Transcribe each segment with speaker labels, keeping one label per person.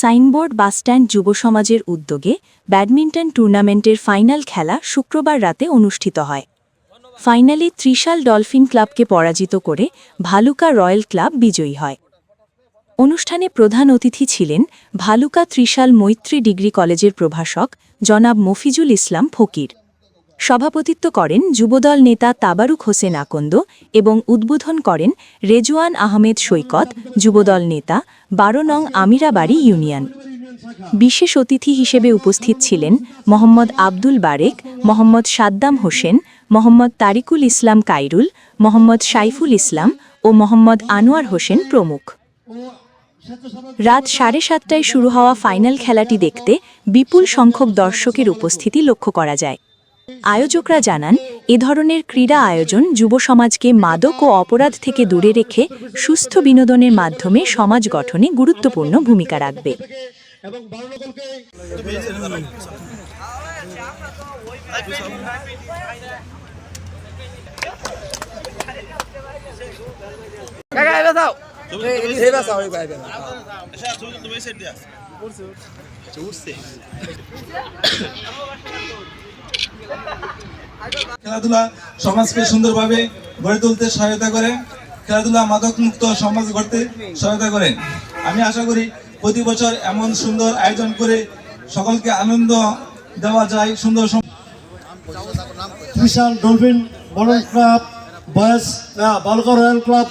Speaker 1: Signboard bus stand যুব সমাজের উদ্যোগে ব্যাডমিন্টন টুর্নামেন্টের ফাইনাল খেলা শুক্রবার রাতে অনুষ্ঠিত হয়। ফাইনালে ত্রিশাল ডলফিন ক্লাবকে পরাজিত করে ভালুকা রয়্যাল ক্লাব বিজয়ী হয়। অনুষ্ঠানে প্রধান অতিথি ছিলেন ভালুকা ত্রিশাল মৈত্রী ডিগ্রি কলেজের প্রভাষক জনাব মফিজুল ইসলাম ফকির। সভাপতিত্ব করেন যুবদল নেতা তাবারুক হোসেন আকন্দ এবং উদ্বোধন করেন রেজওয়ান আহমেদ সৈকত, যুবদল নেতা ১২ নং আমিরাবাড়ি ইউনিয়ন। বিশেষ অতিথি হিসেবে উপস্থিত ছিলেন মোহাম্মদ আব্দুল বারেক, মোহাম্মদ সাদ্দাম হোসেন, মোহাম্মদ তারিকুল ইসলাম কাইরুল, মোহাম্মদ সাইফুল ইসলাম ও মোহাম্মদ আনোয়ার হোসেন প্রমুখ। রাত 7:30টায় শুরু হওয়া ফাইনাল খেলাটি দেখতে বিপুল সংখ্যক দর্শকের উপস্থিতি লক্ষ্য করা যায়। আয়োজকরা জানান, এ ধরনের ক্রীড়া আয়োজন যুব সমাজকে মাদক ও অপরাধ থেকে দূরে রেখে সুস্থ বিনোদনের মাধ্যমে সমাজ গঠনে গুরুত্বপূর্ণ ভূমিকা রাখবে।
Speaker 2: খেলাধুলা সমাজকে সুন্দরভাবে গড়ে তুলতে সহায়তা করে, খেলাধুলা মাদক মুক্ত সমাজ গড়তে সহায়তা করে। আমি আশা করি প্রতি বছর এমন সুন্দর আয়োজন করে সকলকে আনন্দ দেওয়া যায়। সুন্দর
Speaker 3: ত্রিশাল ডলফিন বড় club, boys Bhaluka royal club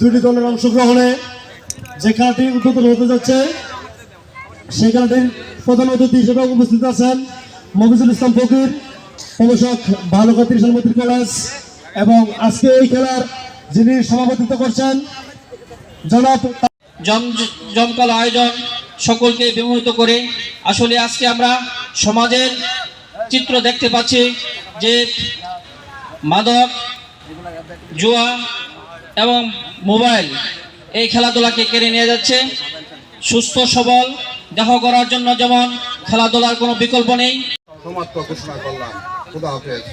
Speaker 3: দুটি দলের অংশগ্রহণে যে খেলাটি উদ্বোধন হতে যাচ্ছে, সেই খেলাটির প্রধান অতিথি হিসেবে উপস্থিত আছেন মফিজুল ইসলাম ফকির, প্রভাষক ভালুকা ত্রিশাল মৈত্রী কলেজ, এবং আজকে এই খেলার যিনি সভাপতিত্ব করছেন জনাব।
Speaker 4: জমকালো আয়োজন সকলকে বিমোহিত করে। আসলে আজকে আমরা সমাজের চিত্র দেখতে পাচ্ছি যে মাদক, জুয়া এবং মোবাইল এই খেলাধুলাকে কেড়ে নিয়ে যাচ্ছে। সুস্থ সবল দেহ করার জন্য যেমন খেলাধুলার কোনো বিকল্প নেই।
Speaker 5: সমাপ্ত ঘোষণা করলাম। খুদা হাফেজ।